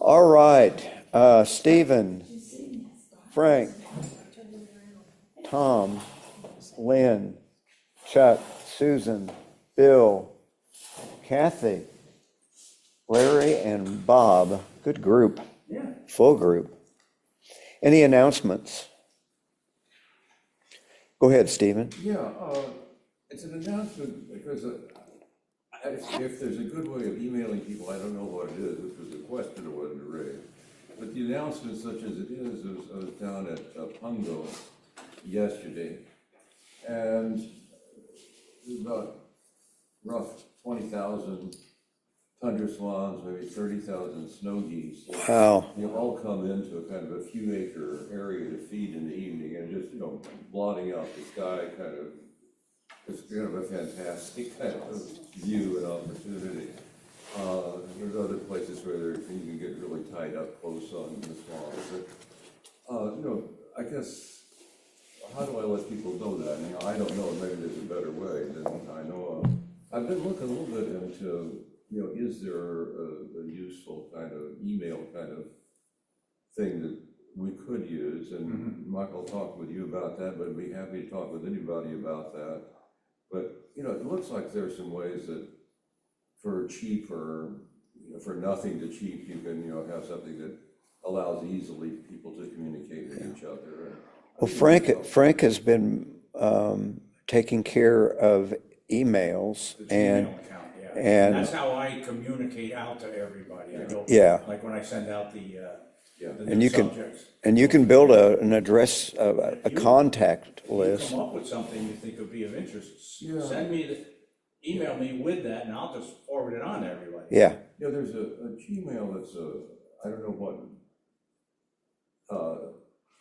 All right, Stephen, Frank, Tom, Lynn, Chuck, Susan, Bill, Kathy, Larry, and Bob. Good group. Yeah. Full group. Any announcements? Go ahead, Stephen. Yeah, it's an announcement because if there's a good way of emailing people, I don't know what it is, which was a question I wanted to raise. But the announcement, such as it is, I was down at Pungo yesterday, and there's about rough 20,000 tundra swans, maybe 30,000 snow geese. Wow. You all come into a kind of a few acre area to feed in the evening, and just, blotting out the sky it's kind of a fantastic kind of view and opportunity. There's other places where you can get really tied up close on the swans. But, I guess, how do I let people know that? I don't know, maybe there's a better way than I know of. I've been looking a little bit into, is there a useful kind of email kind of thing that we could use? And Michael talked with you about that, but I'd be happy to talk with anybody about that. But, it looks like there's some ways that for cheap or, for nothing to cheap, you can, have something that allows easily people to communicate with each other. Well, Frank has been taking care of emails and Gmail account, yeah. and- That's how I communicate out to everybody. I go, Yeah. like when I send out the And new you can- subjects. and you can build an address, a contact You list. come up with something you think would be of interest, Yeah. email me with that, and I'll just forward it on to everybody. Yeah. Yeah, there's a Gmail that's I don't know what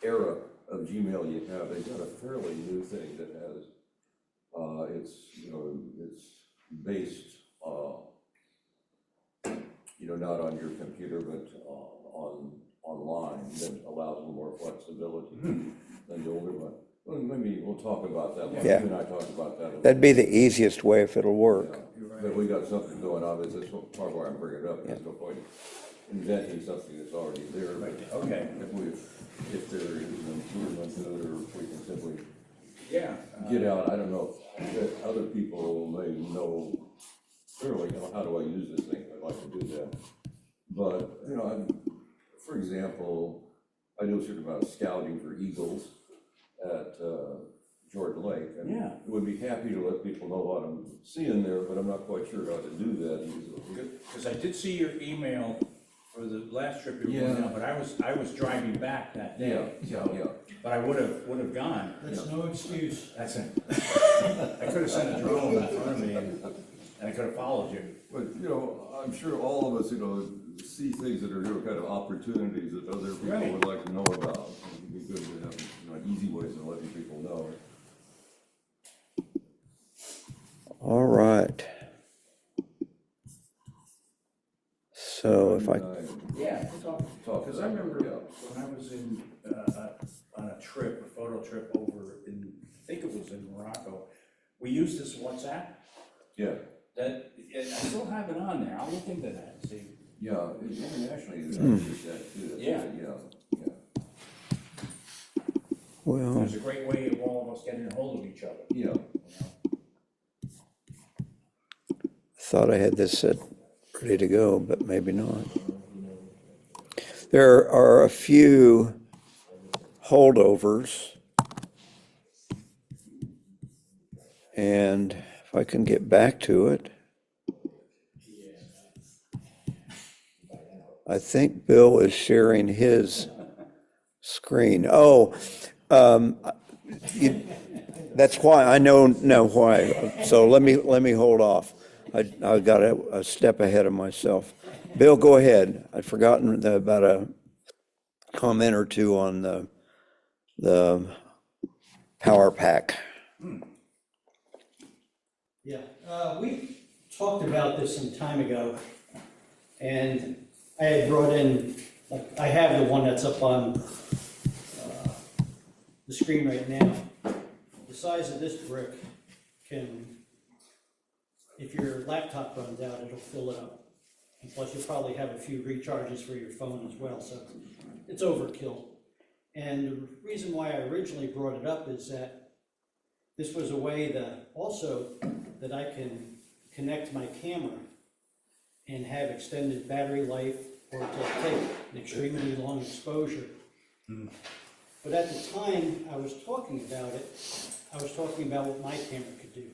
era of Gmail you have. They've got a fairly new thing that has, it's based, not on your computer, but online, that allows a little more flexibility than the older one. Well, maybe we'll talk about that. Yeah. You and I talked about that. That'd be the easiest way if it'll work. Yeah. But we got something going on, that's part of why I'm bringing it up, there's no point inventing something that's already there. But Okay. if there is an improvement to it, or if we can simply Yeah. get out, I don't know, if other people may know clearly, how do I use this thing, I'd like to do that. But, for example, I do a certain amount of scouting for eagles at Jordan Lake. And Yeah. would be happy to let people know what I'm seeing there, but I'm not quite sure how to do that easily. Because I did see your email for the last trip you were Yeah. going on, but I was driving back that day. Yeah. But I would have gone. That's no excuse. That's it. I could have sent a drone in front of me and I could have followed you. But, I'm sure all of us, see things that are kind of opportunities that other people Right. would like to know about. It'd be good to have, easy ways of letting people know. All right. So if I, Yeah, because I remember Yeah. when I was in, on a trip, a photo trip over in, I think it was in Morocco, we used this WhatsApp, Yeah, that, I still have it on there, I'll look into that and see. yeah, internationally, it's that too. Yeah. Yeah. well, There's a great way of all of us getting a hold of each other. Yeah. You know? thought I had this set ready to go, but maybe not. There are a few holdovers. And if I can get back to it. I think Bill is sharing his screen. Oh, that's why, I know why. So let me hold off. I got a step ahead of myself. Bill, go ahead. I'd forgotten about a comment or two on the power pack. Yeah, we talked about this some time ago, and I had brought in, like, I have the one that's up on the screen right now. The size of this brick can if your laptop runs out, it'll fill it up. And plus, you'll probably have a few recharges for your phone as well, so it's overkill. And the reason why I originally brought it up is that this was a way that also that I can connect my camera and have extended battery life or to take an extremely long exposure. But at the time I was talking about it, I was talking about what my camera could do.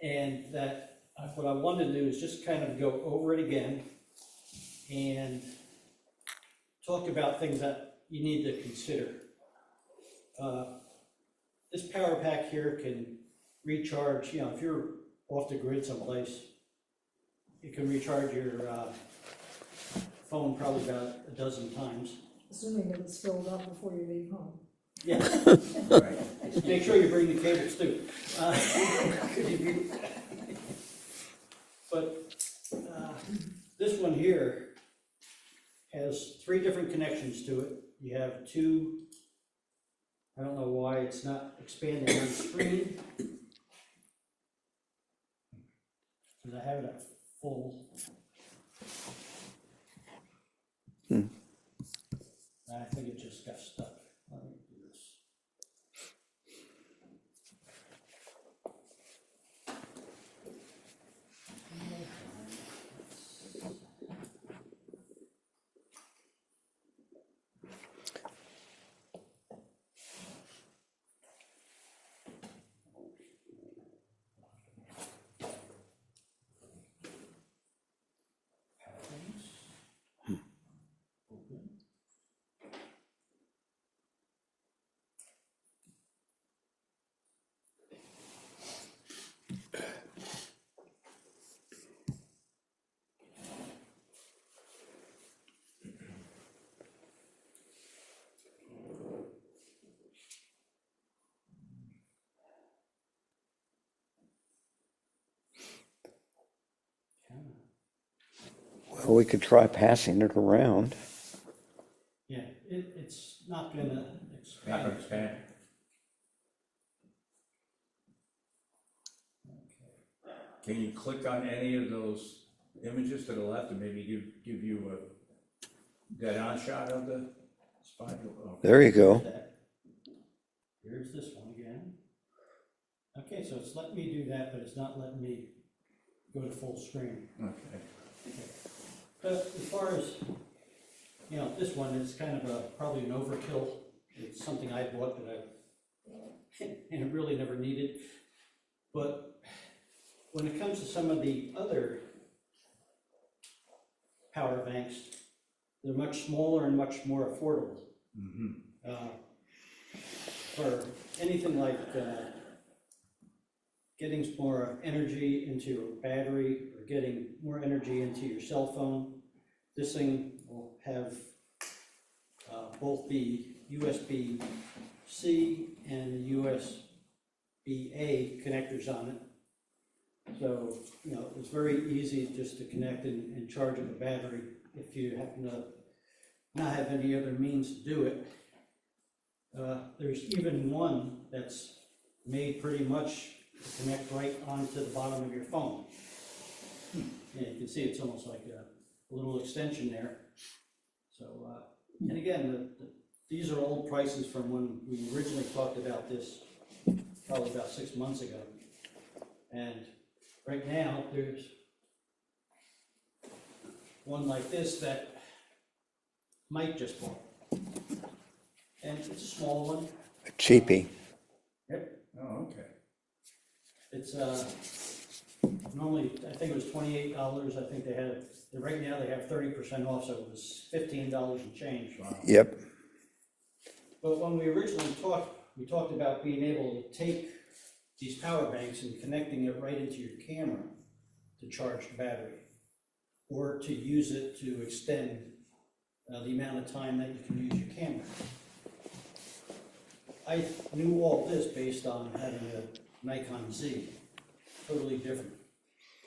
And that what I wanted to do is just kind of go over it again and talk about things that you need to consider. This power pack here can recharge, you know, if you're off the grid someplace, it can recharge your phone probably about a dozen times. Assuming it was filled up before you leave home. Yeah. Right. Make sure you bring the cables too. But this one here has 3 different connections to it. You have 2, I don't know why it's not expanding on screen. Because I have it at full. I think it just got stuck. Let me do this. Well, we could try passing it around. Yeah, it's not gonna Not expand. gonna expand. Can you click on any of those images to the left and maybe give you a dead-on shot of the spot? Okay. There you go. Here's this one again. Okay, so it's letting me do that, but it's not letting me go to full screen. Okay. But as far as, you know, this one is kind of probably an overkill. It's something I bought that and it really never needed. But when it comes to some of the other power banks, they're much smaller and much more affordable. For anything like getting more energy into your battery or getting more energy into your cell phone, this thing will have both the USB-C and the USB-A connectors on it. So, you know, it's very easy just to connect and charge up a battery if you happen to not have any other means to do it. There's even one that's made pretty much to connect right onto the bottom of your phone. And you can see it's almost like a little extension there. So, and again, these are old prices from when we originally talked about this, probably about 6 months ago. And right now, there's one like this that Mike just bought. And it's a small one. A cheapie. Yep. Oh, okay. It's normally, I think it was $28. I think they had, right now they have 30% off, so it was $15 and change. Wow. Yep. But when we originally talked, we talked about being able to take these power banks and connecting it right into your camera to charge the battery, or to use it to extend the amount of time that you can use your camera. I knew all this based on having a Nikon Z, totally different.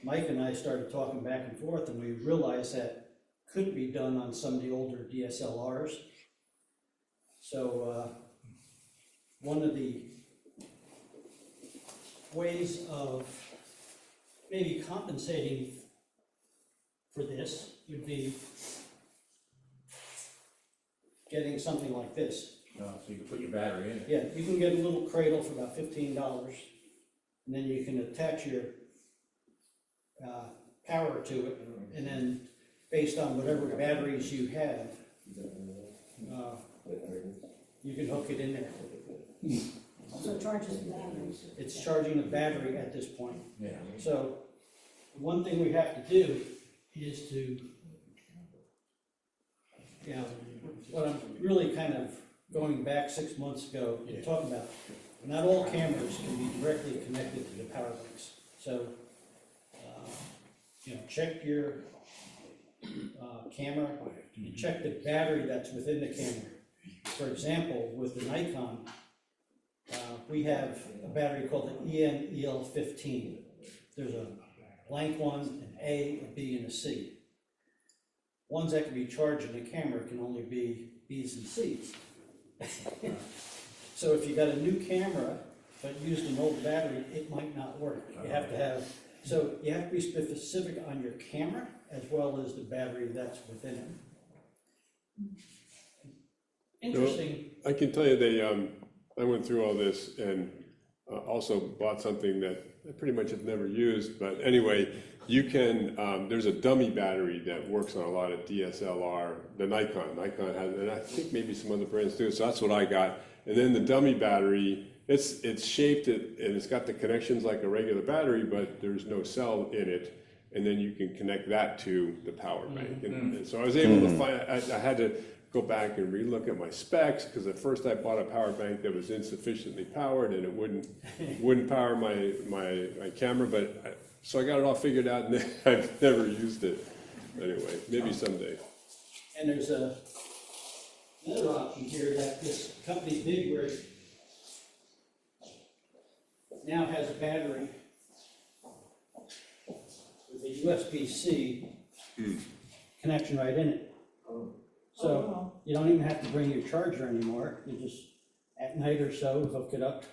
Mike and I started talking back and forth, and we realized that couldn't be done on some of the older DSLRs. So one of the ways of maybe compensating for this would be getting something like this. So you can put your battery in it. Yeah, you can get a little cradle for about $15, and then you can attach your power to it, and then based on whatever batteries you have, you can hook it in there. So it charges the batteries. It's charging the battery at this point. Yeah. So one thing we have to do is to, you know, what I'm really kind of going back 6 months ago to talk about, not all cameras can be directly connected to the power banks. So, you know, check your camera and check the battery that's within the camera. For example, with the Nikon, we have a battery called the EN-EL15. There's a blank one, an A, a B, and a C. Ones that can be charged in the camera can only be B's and C's. So if you got a new camera but used an old battery, it might not work. You have to have, so you have to be specific on your camera as well as the battery that's within it. Interesting. I can tell you I went through all this and also bought something that I pretty much have never used, but anyway, you can, there's a dummy battery that works on a lot of DSLR, the Nikon has, and I think maybe some other brands too, so that's what I got. And then the dummy battery, it's shaped and it's got the connections like a regular battery, but there's no cell in it. And then you can connect that to the power bank. And so I was able to find, I had to go back and relook at my specs, because at first I bought a power bank that was insufficiently powered and it wouldn't power my camera, but so I got it all figured out and I've never used it. Anyway, maybe someday. And there's another option here that this company did where it now has a battery with a USB-C connection right in it. So you don't even have to bring your charger anymore. You just, at night or so, hook it up.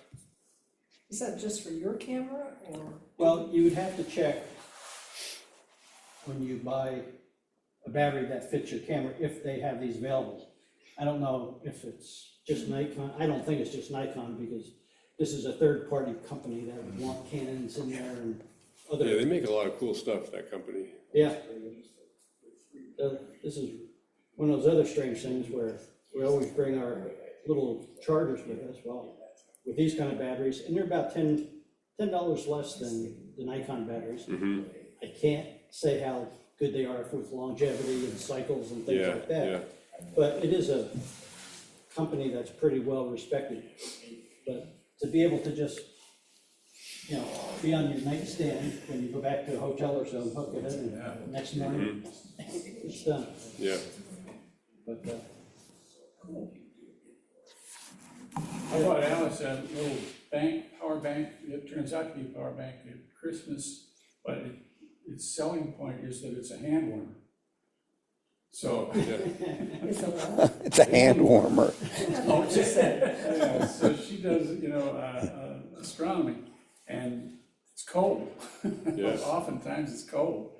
Is that just for your camera or? Well, you would have to check when you buy a battery that fits your camera, if they have these available. I don't know if it's just Nikon. I don't think it's just Nikon, because this is a third-party company that would want Canons in there and other. Yeah, they make a lot of cool stuff, that company. Yeah. This is one of those other strange things where we always bring our little chargers with us. Well, with these kind of batteries, and they're about $10 less than the Nikon batteries. I can't say how good they are with longevity and cycles and things like that. Yeah. But it is a company that's pretty well respected. But to be able to just, you know, be on your nightstand when you go back to a hotel or so and hook it in, and next morning, it's done. Yeah. But, I bought Alice a little power bank. It turns out to be a power bank at Christmas, but its selling point is that it's a hand warmer. So, It's a It's a hand warmer. so she does, astronomy, and it's cold. Yeah. Oftentimes it's cold.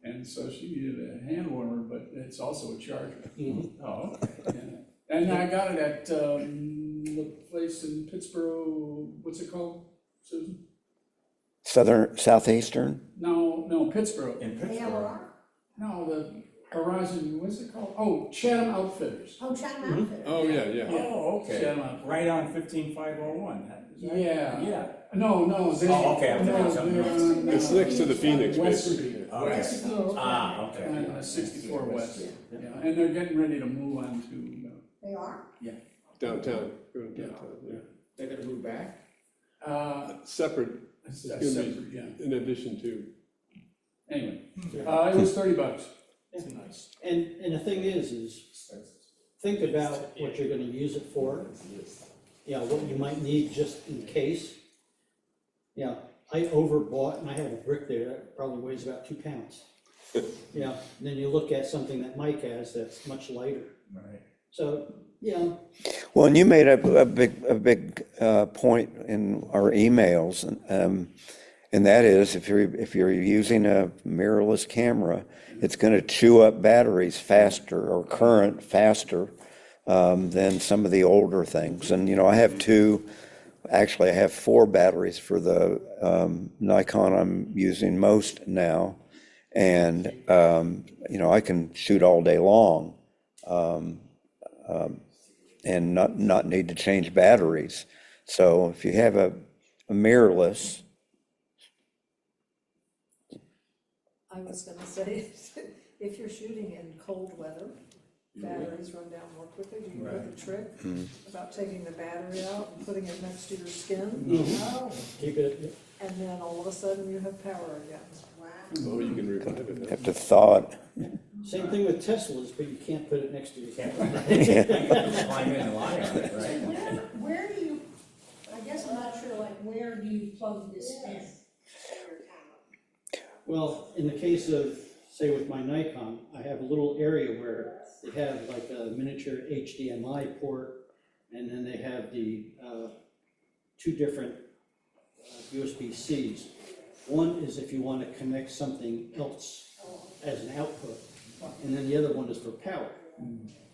And so she needed a hand warmer, but it's also a charger. Oh, okay. Yeah. And I got it at the place in Pittsburgh, what's it called, Susan? Southeastern? No, Pittsburgh. In Pittsburgh. ALR? No, the Horizon, what's it called? Oh, Chatham Outfitters. Oh, Chatham Outfitters. Oh, yeah. Oh, okay. Chatham Outfitters. Right on 15501. Yeah. Yeah. No, they. Oh, okay, I'm thinking something else. It's next to the Phoenix West base. Street. Okay. Oh, Ah, okay. 64 West. Yeah, and they're getting ready to move on to, They are? Downtown. Go to downtown, yeah. They're gonna move back? Separate, that's it's gonna be separate, yeah. in addition to. Anyway, it was $30. Nice. and the thing is think about what you're gonna use it for. You know, what you might need just in case. You know, I overbought, and I have a brick there that probably weighs about 2 pounds. Yeah, and then you look at something that Mike has that's much lighter. Right. So, you know, Well, and you made a big point in our emails, And that is, if you're using a mirrorless camera, it's going to chew up batteries faster or current faster than some of the older things. And, you know, I have actually I have 4 batteries for the Nikon I'm using most now. And, you know, I can shoot all day long and not need to change batteries. So if you have a mirrorless, I was gonna say, if you're shooting in cold weather, batteries run down more quickly. Do you know the trick about taking the battery out and putting it next to your skin? Oh. Keep it, And then all of a sudden you have power again. Oh, you can revive it. have to thaw it. same thing with Teslas, but you can't put it next to your camera. Climb in and lie on it, right? Where do you, I guess I'm not sure, like, where do you plug this in? Well, in the case of, say with my Nikon, I have a little area where they have like a miniature HDMI port, and then they have the 2 different USB-Cs. One is if you want to connect something else as an output, and then the other one is for power.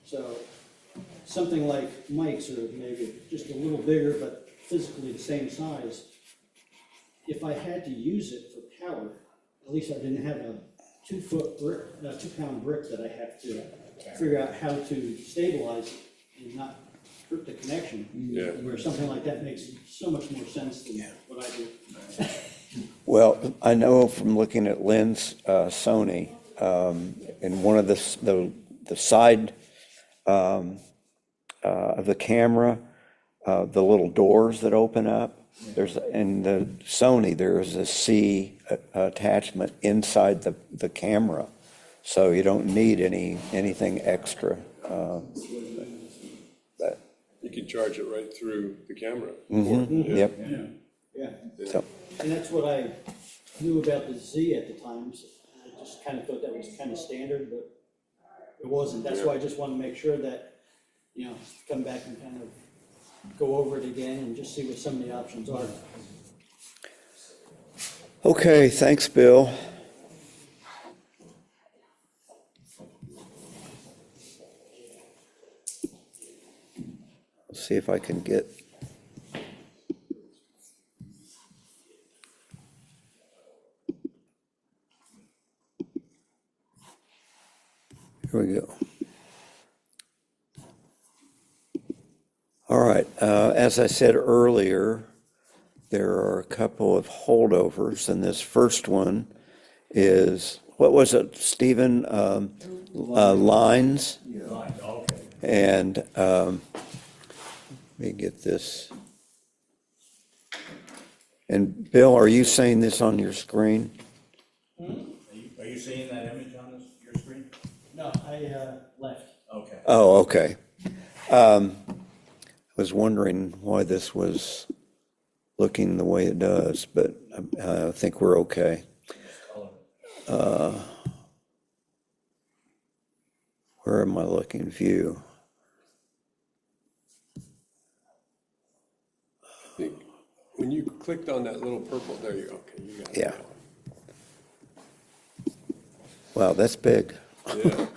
So something like mics, or maybe just a little bigger, but physically the same size, if I had to use it for power, at least I didn't have a 2-pound brick that I have to figure out how to stabilize and not hurt the connection. Yeah. Where something like that makes so much more sense than what I do. Well, I know from looking at Lynn's Sony, in one of the side of the camera, the little doors that open up, in the Sony, there is a C attachment inside the camera. So you don't need anything extra. But, You can charge it right through the camera. yep. Yeah. So, And that's what I knew about the Z at the time. So I just kind of thought that was kind of standard, but it wasn't. That's why I just want to make sure that, you know, come back and kind of go over it again and just see what some of the options are. okay, thanks, Bill. Let's see if I can get. Here we go. All right, as I said earlier, there are a couple of holdovers, and this first one is, what was it, Stephen? Lines? Lines, okay. And let me get this. And Bill, are you seeing this on your screen? Are you seeing that image on your screen? No, I left. Okay. Oh, okay. I was wondering why this was looking the way it does, but I think we're okay. Where am I looking? View. I think when you clicked on that little purple, there you go. Okay, you got it. Yeah. Wow, that's big. Yeah,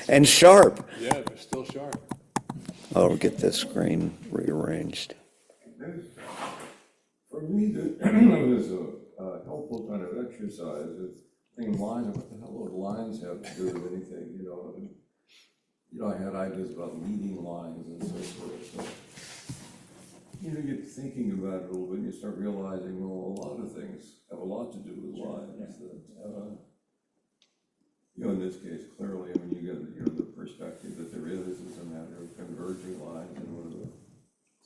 And sharp. yeah, they're still sharp. I'll get this screen rearranged. For me, that was a helpful kind of exercise, is thinking lines, what the hell would lines have to do with anything, you know? And, you know, I had ideas about leading lines and so forth, so. You know, you get thinking about it a little bit, and you start realizing, well, a lot of things have a lot to do with lines. That, you know, in this case, clearly, I mean, you get, you know, the perspective that there is a matter of converging lines and one of the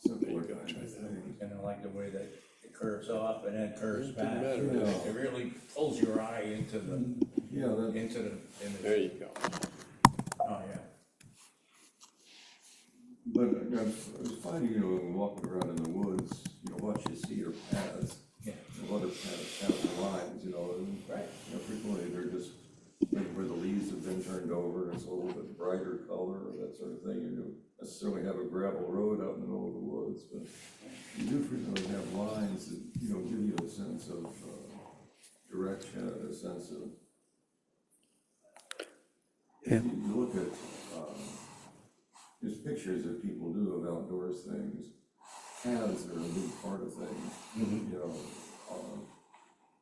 simpler kinds of things. And I like the way that it curves off and then curves Doesn't back. matter. Yeah. It really pulls your eye into the, Yeah, that, into the, There you go. oh, yeah. but I was finding, you know, walking around in the woods, you know, what you see are paths. Yeah. A lot of paths have lines, you know, and Right. you know, frequently they're just like where the leaves have been turned over, and it's a little bit brighter color or that sort of thing. You don't necessarily have a gravel road out in the middle of the woods, but you do frequently have lines that, you know, give you a sense of direction, a sense of. Yeah. You look at, just pictures that people do of outdoors things, paths are a big part of things, you know.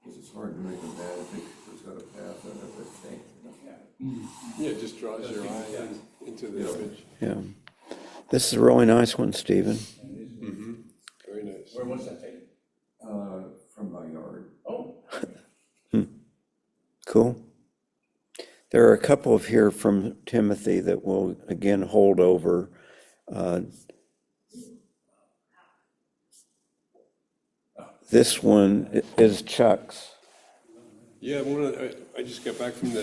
It's hard to make a bad picture that's got a path in it, I think. Yeah, it just draws your eye into the image. Yeah. This is a really nice one, Stephen. Very nice. Where was that taken? From my yard. Oh, Cool. There are a couple of here from Timothy that we'll again hold over. This one is Chuck's. Yeah, I just got back from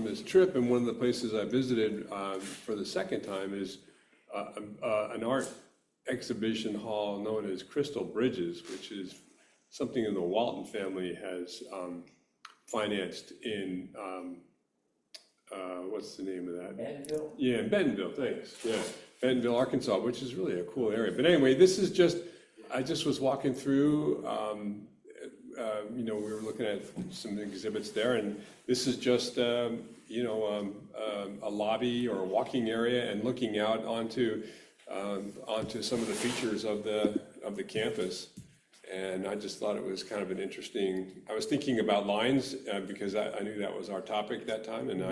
this trip, and one of the places I visited for the second time is an art exhibition hall known as Crystal Bridges, which is something the Walton family has financed in, what's the name of that? Bentonville? Yeah, in Bentonville, thanks. Yeah, Bentonville, Arkansas, which is really a cool area. But anyway, this is just, I just was walking through, you know, we were looking at some exhibits there, and this is just, you know, a lobby or a walking area and looking out onto some of the features of the campus. And I just thought it was kind of an interesting, I was thinking about lines because I knew that was our topic that time, and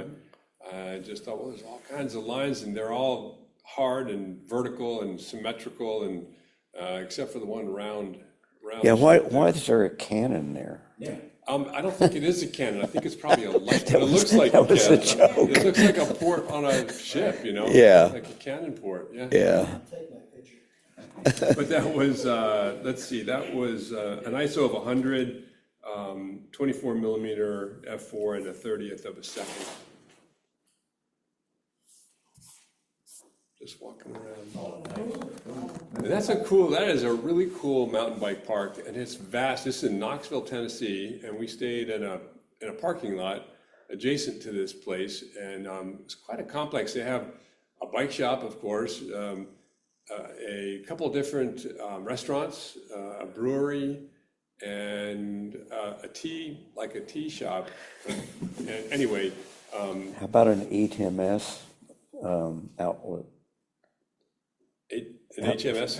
I just thought, well, there's all kinds of lines, and they're all hard and vertical and symmetrical, and except for the one round. Yeah, why is there a cannon there? Yeah. I don't think it is a cannon. I think it's probably a light, but it looks like that was a cannon. joke. It looks like a port on a ship, you know? Yeah. Like a cannon port, yeah. Yeah. But that was, let's see, that was an ISO of 100, 24 millimeter f4 and a 30th of a second. Just walking around. And that is a really cool mountain bike park, and it's vast. This is in Knoxville, Tennessee, and we stayed in a parking lot adjacent to this place, and it's quite a complex. They have a bike shop, of course, a couple of different restaurants, a brewery, and a tea shop. And anyway, How about an ETMS outlet? an HMS.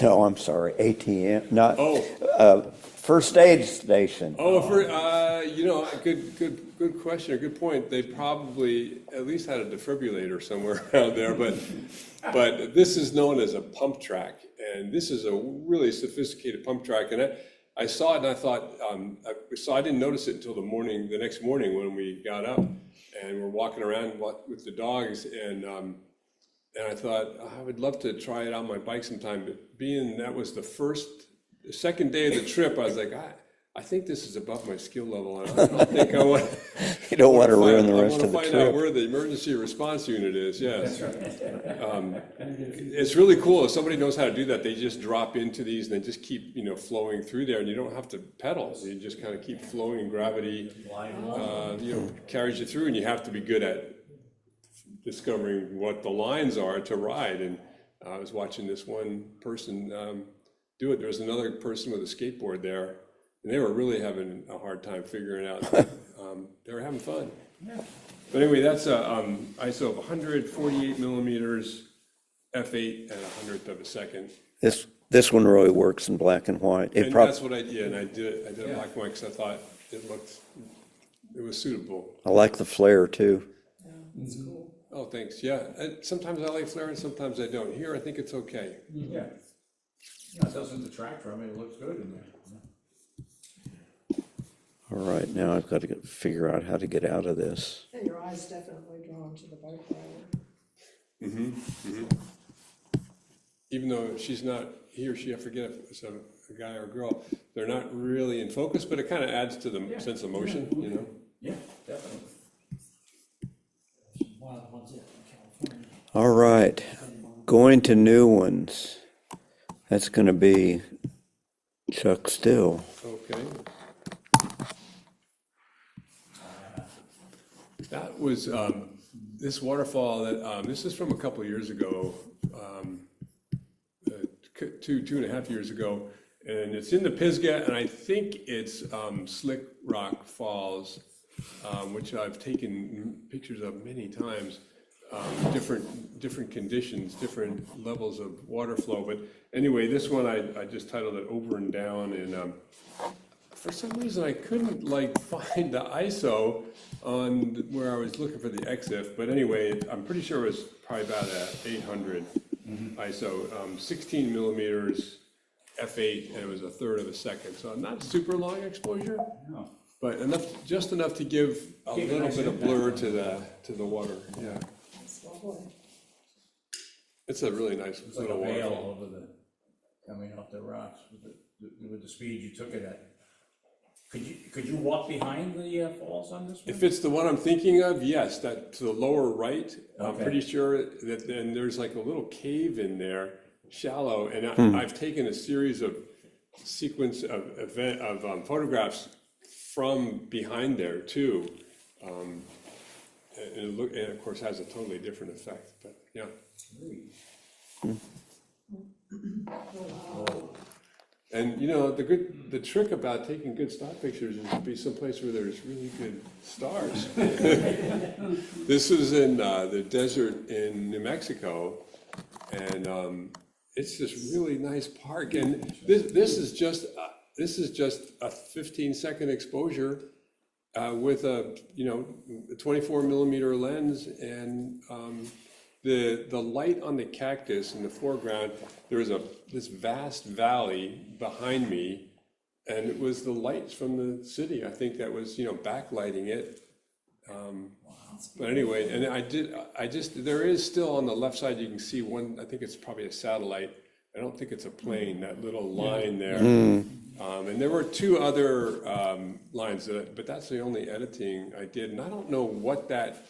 No, I'm sorry, ATM, not, Oh. first aid station. Oh, you know, good question, a good point. They probably at least had a defibrillator somewhere around there, but this is known as a pump track, and this is a really sophisticated pump track. And I saw it, and I thought, so I didn't notice it until the next morning when we got up and we're walking around with the dogs, and I thought I would love to try it on my bike sometime. But being that was the second day of the trip, I was like, I think this is above my skill level. I don't think I want. You don't want to ruin the rest of the I want to find out trip. where the emergency response unit is. Yes, it's really cool. If somebody knows how to do that, they just drop into these and they just keep flowing through there, and you don't have to pedal. You just kind of keep flowing, and gravity carries you through, and you have to be good at discovering what the lines are to ride. And I was watching this one person do it. There was another person with a skateboard there, and they were really having a hard time figuring out. They were having fun. Yeah. But anyway, that's a ISO of 148 millimeters, f8 and 100th of a second. This one really works in black and white. And that's what I did. And I did it black and white because I thought it was suitable. I like the flare too. That's cool. Oh, thanks. Yeah. Sometimes I like flare and sometimes I don't. Here, I think it's okay. Yeah. Yeah, it doesn't detract from it, it looks good in there. All right, now I've got to figure out how to get out of this. Yeah, your eye's definitely drawn to the bike rider. Even though she's not, he or she, I forget if it's a guy or a girl, they're not really in focus, but it kind of adds to the sense of motion, Yeah, definitely. One of the ones in California. All right, going to new ones. That's going to be Chuck Still. Okay. That was, this waterfall that, this is from a couple years ago, two and a half years ago, and it's in the Pisgah, and I think it's Slick Rock Falls, which I've taken pictures of many times. Different conditions, different levels of water flow. But anyway, this one I just titled it Over and Down, and for some reason I couldn't like find the ISO on where I was looking for the EXIF. But anyway, I'm pretty sure it was probably about a 800 ISO, 16 millimeters f8, and it was a third of a second. So not super long exposure, No. but just enough to give a Give a little nice bit of impact blur on to the water. Yeah. That's lovely. It's a really nice It's like a little veil waterfall. over coming off the rocks with the speed you took it at. Could you walk behind the falls on this one? If it's the one I'm thinking of, yes, that to the lower right, I'm Okay. pretty sure that then there's like a little cave in there, shallow, and I've taken a series of sequence of photographs from behind there too. And it of course has a totally different effect, but yeah. And the trick about taking good stock pictures is to be someplace where there's really good stars. This is in the desert in New Mexico, and it's this really nice park. And this is just a 15-second exposure with a 24 millimeter lens, and the light on the cactus in the foreground. There was this vast valley behind me, and it was the lights from the city, I think, that was backlighting it. But anyway, and there is still on the left side, you can see one, I think it's probably a satellite. I don't think it's a plane, that little line there. And there were two other lines, but that's the only editing I did. And I don't know what that,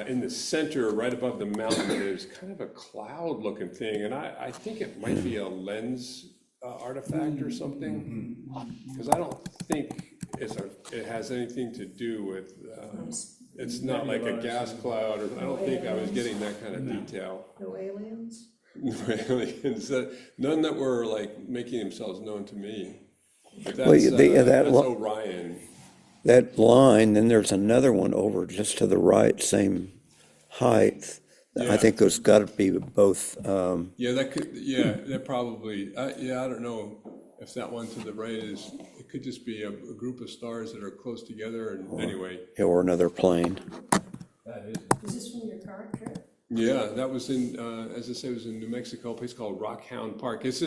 in the center, right above the mountain, there's kind of a cloud-looking thing. And I think it might be a lens artifact or something. Because I don't think it has anything to do with, it's not like a gas cloud, or I don't think I was getting that kind of detail. No aliens? Aliens, none that were like making themselves known to me. But Well, that's Orion. That line, then there's another one over just to the right, same height. Yeah. I think those got to be both, Yeah, that probably, I don't know if that one to the right it could just be a group of stars that are close together, and anyway. or another plane. That is. Is this from your current trip? Yeah, that was in, as I say, it was in New Mexico, a place called Rockhound Park. It's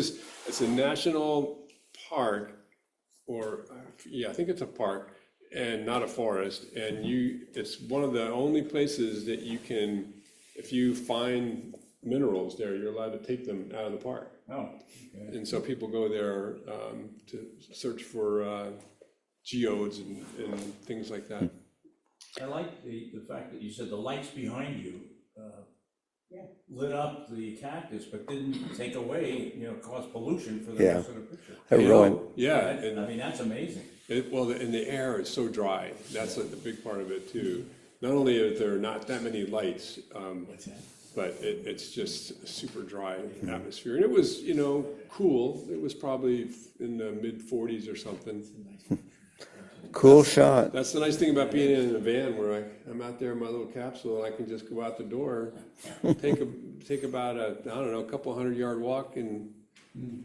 a national park, I think it's a park, and not a forest. And it's one of the only places that you can, if you find minerals there, you're allowed to take them out of the park. Oh, okay. And so people go there to search for geodes and things like that. I like the fact that you said the lights behind you lit up the cactus, but didn't take away, cause pollution for the Yeah. rest of the picture. I really, Yeah, I mean, that's amazing. and the air is so dry. That's like the big part of it too. Not only are there not that many lights, but it's just a super dry atmosphere. And it was, cool. It was probably in the mid 40s or something. cool shot. That's the nice thing about being in a van, where I'm out there in my little capsule, and I can just go out the door, take about a couple 100-yard walk, and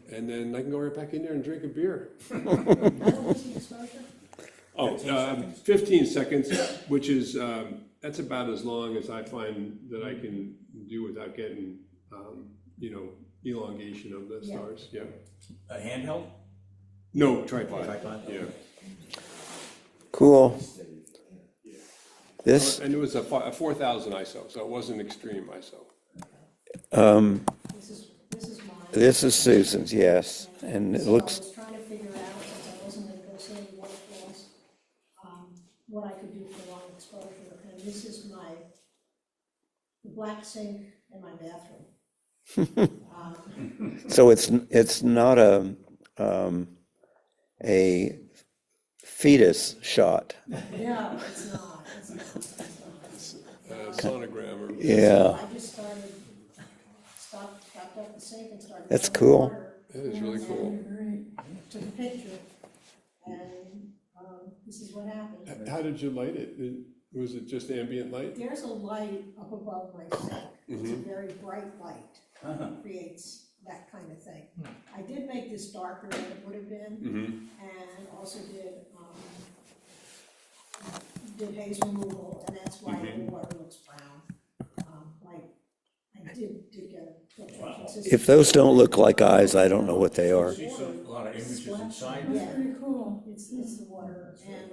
then I can go right back in there and drink a beer. How long was the exposure? 15 seconds, which is, that's about as long as I find that I can do without getting, elongation of the stars, yeah. A handheld? No, tripod, Tripod? yeah. Cool. This, And it was a 4,000 ISO, so it wasn't extreme ISO. This is mine. this is Susan's, yes, and it So looks, I was trying to figure out, since I wasn't gonna go see any waterfalls, what I could do for long exposure, and this is the black sink in my bathroom. so it's not a fetus shot. No, it's not. Sonogram or. Yeah. I just stopped chopped up the sink and started. That's adding cool. water That is really cool. to the picture, and, this is what happened. How did you light it? Was it just ambient light? There's a light up above my sink, it's a very bright light, creates that kind of thing. I did make this darker than it would have been, and also did haze removal, and that's why the water looks brown. Like, I did get a filtration system. If those don't look like eyes, I don't know what they are. See a lot of images inside Yeah, there. very cool. It's the water, and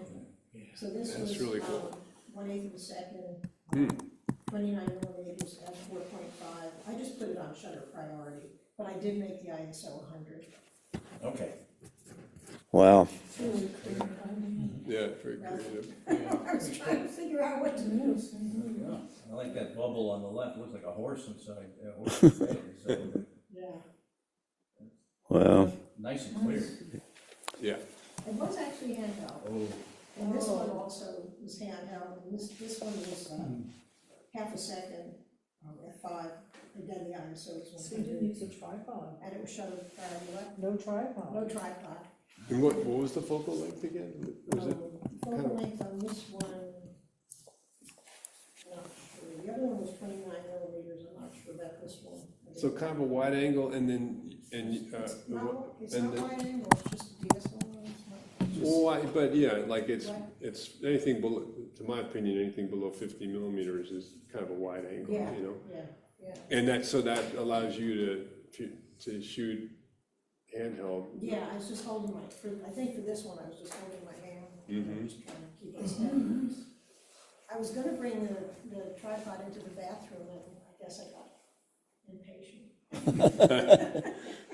so this That's was, really cool. 1/8 of a second, 29 millimeters at 4.5. I just put it on shutter priority, but I did make the ISO 100. Okay. Wow. Yeah, very creative. I was trying to figure out what to do. Yeah, I like that bubble on the left, looks like a horse inside, horse's head, so Yeah, Wow. nice and clear. Yeah. it was actually handheld, Oh, and this one also was handheld, and this one was half a second at 5. Again, the ISO was So you didn't 100, use a tripod? and it was shutter priority left, No tripod? no tripod. And what was the focal length again? Was it? Focal length on this one, not sure, the other one was 29 millimeters, I'm not sure about this one. So kind of a wide angle and then, No, it's and not then, wide angle, it's just a DSLR, it's not. well, but yeah, like it's Right. anything below, to my opinion, anything below 50 millimeters is kind of a wide angle, Yeah. you know? Yeah, And that, so that allows you to shoot handheld. yeah, I was just holding I think for this one, I was just holding my hand, Mhm. just trying to keep it steady. I was gonna bring the tripod into the bathroom, and I guess I got impatient.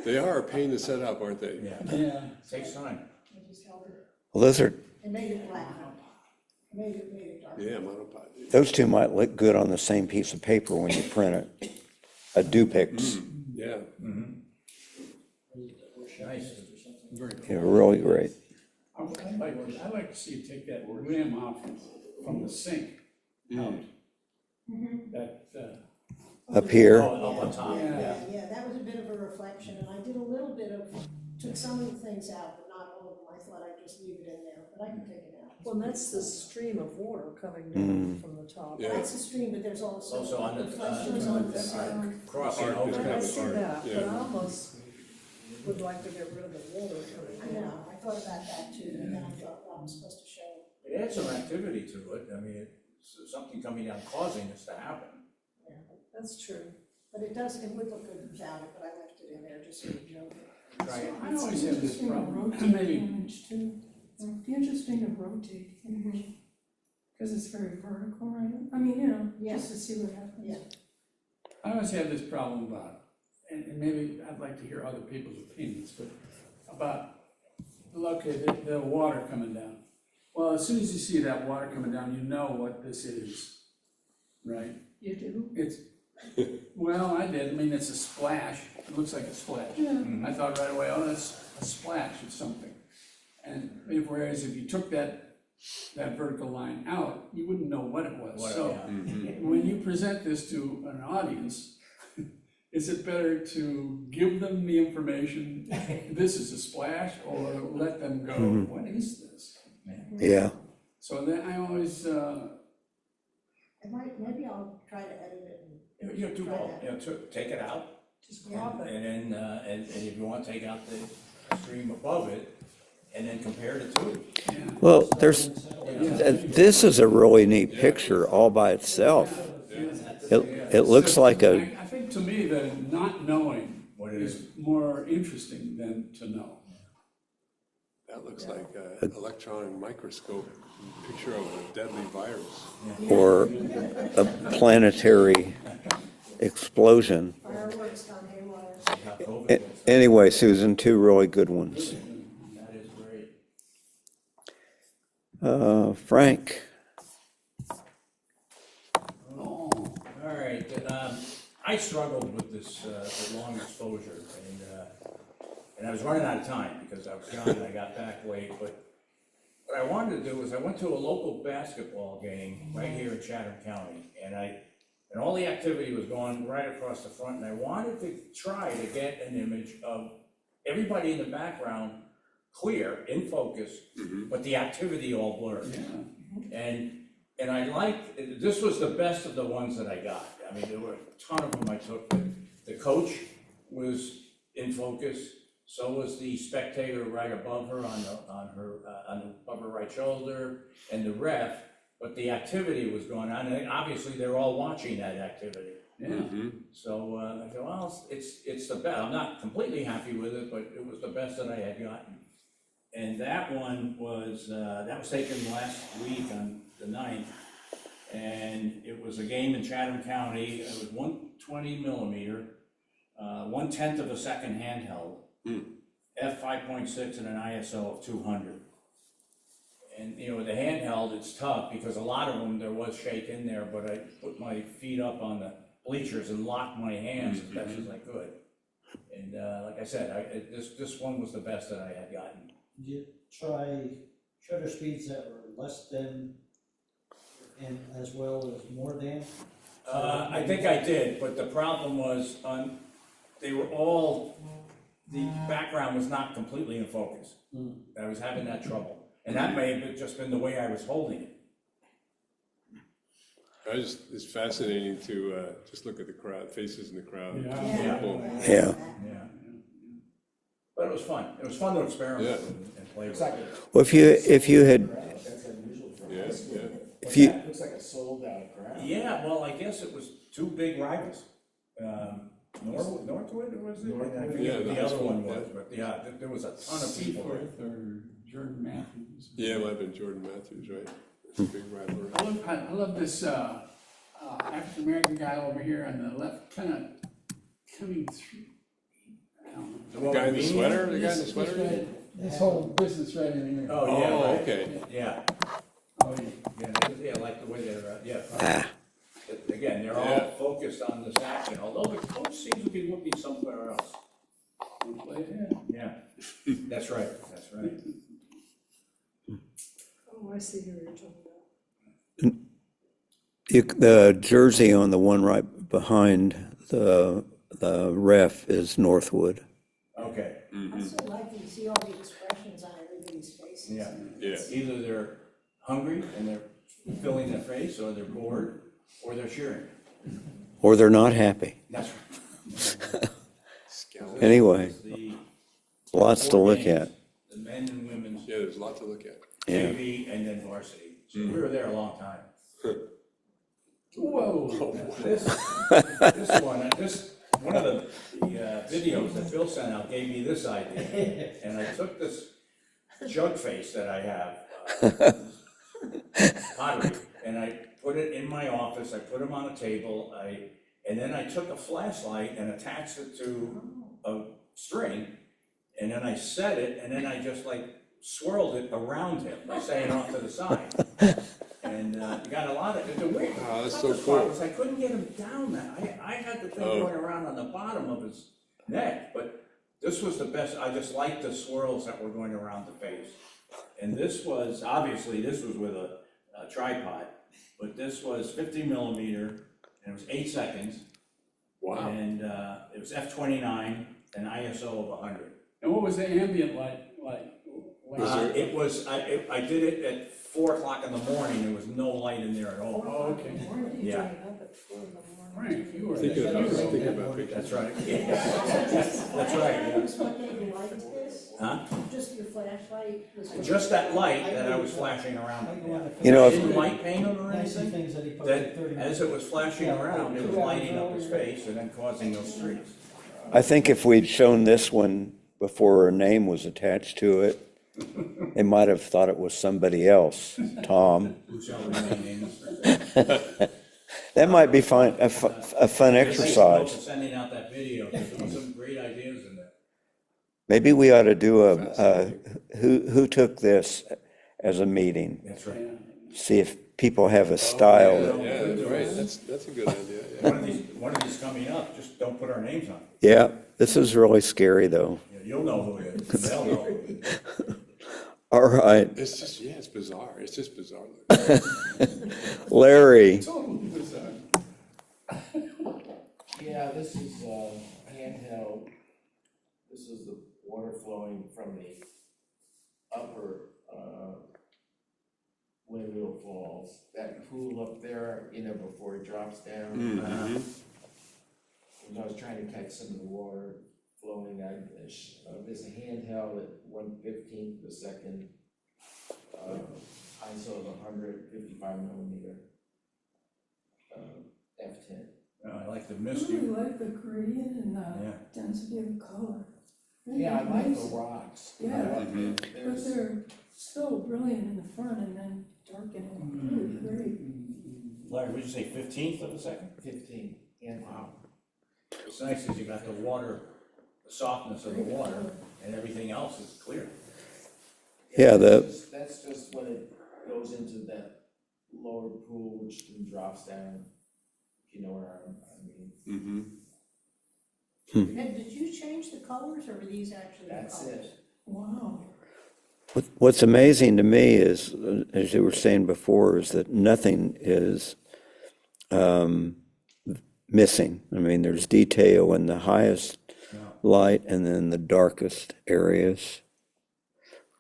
They are a pain to set up, aren't they? yeah, takes time. I just held it, Well, those are, and made it black, made it dark. Yeah, monopod. those two might look good on the same piece of paper when you print it. A Dupix. Yeah. Nice. Yeah, really great. I'd like to see you take that rim off from the sink out. That, Up here, Oh, up on top, yeah. Yeah, that was a bit of a reflection, and I did a little bit of, took some of the things out, but not all of them. I thought I'd just leave it in there, but I can take it out. Well, that's the stream of water coming down from the top. Yeah. That's the stream, but there's also Also on the, reflections on the side. crossing Arc is over. kind I of see hard, that, but yeah. I almost would like to get rid of the water coming I down. know, I thought about that too, and then I thought, well, I'm supposed to show. It adds some activity to it, I mean, it's something coming down causing this to happen. That's true. But it would look good without it, but I left it in there just so you know. Try it. I always have this problem, maybe, It'd be interesting to rotate the image, because it's very vertical, right? I mean, you know, Yeah. just to see what happens. Yeah. I always have this problem about, and maybe I'd like to hear other people's opinions, but about, okay, the water coming down. Well, as soon as you see that water coming down, you know what this is, right? You do? It's, well, I did, I mean, it's a splash, it looks like a splash. I thought right away, oh, that's a splash of something. And whereas if you took that vertical line out, you wouldn't know what it was. What- So yeah. when you present this to an audience, is it better to give them the information, this is a splash, or let them go, what is this? yeah. So then I always, Maybe I'll try to edit it and. You know, do try both, that. you know, take it out, Just crop it. and then, and if you want to take out the stream above it, and then compare the two. Well, this is a really neat picture all by itself. It looks like a, I think to me, the not knowing What it is more interesting than to know. That looks like an electron microscope picture of a deadly virus. or a planetary explosion. Fireworks gone haywire. How COVID was. Anyway, Susan, two really good ones. That is great. Frank, Oh, All right, I struggled with this, with long exposure, and I was running out of time because I was young and I got back late, but what I wanted to do was I went to a local basketball game right here in Chatham County, and I And all the activity was going right across the front, and I wanted to try to get an image of everybody in the background clear, in focus, but the activity all blurred. And I liked, this was the best of the ones that I got. I mean, there were a ton of them I took. The coach was in focus, so was the spectator right above her above her right shoulder, and the ref, but the activity was going on, and obviously they're all watching that activity. So I thought, well, it's the best. I'm not completely happy with it, but it was the best that I had gotten. And that one was, that was taken last week on the 9th, and it was a game in Chatham County. It was 120 millimeter, 1/10 of a second handheld, f5.6 and an ISO of 200. And, you know, with the handheld, it's tough because a lot of them, there was shake in there, but I put my feet up on the bleachers and locked my hands as best as I could. And like I said, this one was the best that I had gotten. Did you try shutter speeds that were less than and as well as more than? I think I did, but the problem was, they were all, the background was not completely in focus. I was having that trouble. And that may have just been the way I was holding it. It's fascinating to just look at the crowd, faces in the crowd. Yeah. But it was fun. It was fun to experiment and play with. Well, if you had, if you, Looks like a sold out crowd. Yeah, well, I guess it was two big rivals. Northwood, was it? And I forget what the other one was, but yeah, there was a ton of people there. Or Jordan Matthews. Yeah, it might have been Jordan Matthews, right? It's a big rivalry. I love this, African-American guy over here on the left, kind of coming through. I don't know. The guy in the sweater? The guy in the sweater? This whole business right in here. Oh, yeah, Oh, right. okay. Yeah, Oh, yeah. yeah, I like the way they're, yeah. Ah. Again, they're all focused on this action, although the coach seems to be looking somewhere else. We'll play it. Yeah, that's right, that's right. Oh, I see who you're talking about. the jersey on the one right behind the ref is Northwood. Okay, I still like to see all the expressions on everybody's faces. yeah. Yeah. Either they're hungry and they're filling their face, or they're bored, or they're cheering. Or they're not happy. That's right. Anyway, The lots to four look games, at. The men and women's Yeah, there's a lot to look at. Yeah. JV and then varsity. So we were there a long time. Whoa. This one of the videos that Bill sent out gave me this idea. And I took this jug face that I have, pottery, and I put it in my office. I put them on a table. And then I took a flashlight and attached it to a string, and then I set it, and then I just like swirled it around him, like saying off to the side. And got a lot of, the weird, Oh, that's so toughest part cool. was I couldn't get him down that. I had the thing Oh. going around on the bottom of his neck, but this was the best. I just liked the swirls that were going around the face. And this was, obviously, this was with a tripod, but this was 50 millimeter, and it was 8 seconds. Wow. And it was f/29, an ISO of 100. And what was the ambient light like? It was, I did it at 4 o'clock in the morning. There was no light in there at all. Oh, okay. Yeah. Up at 4 in the morning. Frank, you were. Thinking about pictures. That's right. That's right, yeah. Just what gave you light to this? Huh? Just your flashlight was. what- Just that light that I was flashing around. You know, I if- didn't light paint him or I see anything. things that he posted 30 That, minutes. as it was flashing around, it was lighting up his face and then causing those streaks. I think if we'd shown this one before her name was attached to it, they might have thought it was somebody else, Tom. Who shall remain nameless. That might be fun, a fun Thanks for exercise. sending out that video, because there were some great ideas in there. Maybe we ought to do who took this as a meeting? That's right. See if people have a style. Yeah, that's right. That's a good idea, yeah. One of these coming up, just don't put our names on it. Yeah, this is really scary, though. You'll know who it is. They'll know who it is. All right, It's just, yeah, it's bizarre. It's just bizarre. Larry, Totally bizarre. is the water flowing from the upper, Windmill Falls, that pool up there, you know, before it drops down. Mhm. And I was trying to catch some of the water flowing, there's a handheld at 1/15 of a second, ISO of 155 millimeter, f10. I like the I misty. really like the gradient and the Yeah. density of color. Yeah, I like the Nice. rocks. Yeah. Mhm. But There's, they're so brilliant in the front and then darkening, really great. Larry, what'd you say, 15th of a second? 15, and Wow. What's nice is you got the water, the softness of the water, and everything else is clear. Yeah, that's just when it goes into that lower pool, which then drops down, if you know where I mean. Mhm. And did you change the colors, or were these actually the That's colors? it. Wow. What's amazing to me is, as you were saying before, is that nothing is missing. I mean, there's detail in the highest light and then the darkest areas.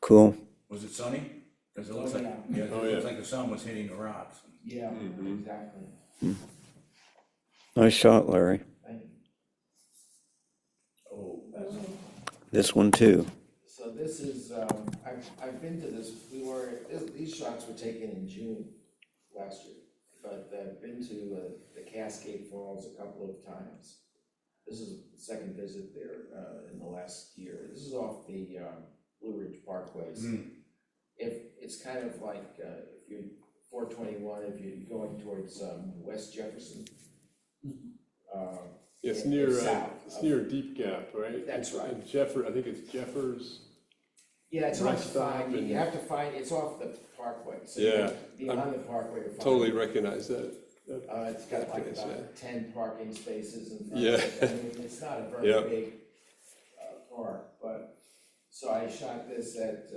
Cool. Was it sunny? Because it looks like, Yeah. yeah, it Oh, looks yeah. like the sun was hitting the rocks. Yeah, Mhm. exactly. Nice shot, Larry. Thank you. Oh, that's, This one too. So this is, I've been to this, these shots were taken in June last year, but I've been to the Cascade Falls a couple of times. This is the second visit there in the last year. This is off the Blue Ridge Parkways. If it's kind of like if you're 421, if you're going towards West Jefferson. It's Yeah, near, it's south it's of- near Deep Gap, right? That's right. And I think it's Jeffers. Yeah, it's hard to Rest stop find, you and- have to find, it's off the parkway, so you Yeah, have to be on the parkway to find it. Totally recognize that. It's got like Yes, yeah. about 10 parking spaces in front Yeah. of it. I mean, it's not a very Yep. big park, but, so I shot this at,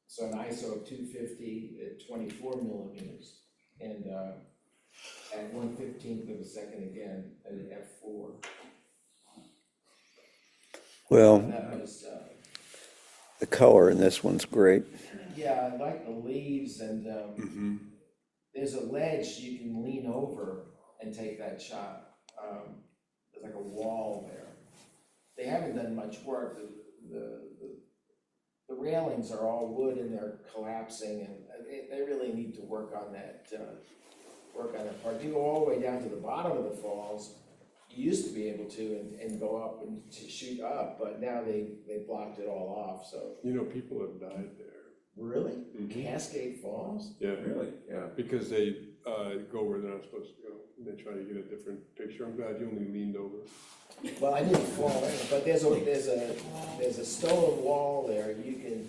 so an ISO of 250 at 24 millimeters, and at 1/15 of a second again, at an f4. Well, And that was, the color in this one's great. yeah, I like the leaves, and there's a ledge you can lean over and take that shot. There's like a wall there. They haven't done much work. The railings are all wood and they're collapsing, and they really need to work on that part. You go all the way down to the bottom of the falls. You used to be able to and go up and to shoot up, but now they blocked it all off, so. You know, people have died there. Really? Mhm. Cascade Falls? Yeah. really? Yeah, because they go where they're not supposed to go, and they try to get a different picture. I'm glad you only leaned over. Well, I didn't fall in, but there's a stone wall there, you can,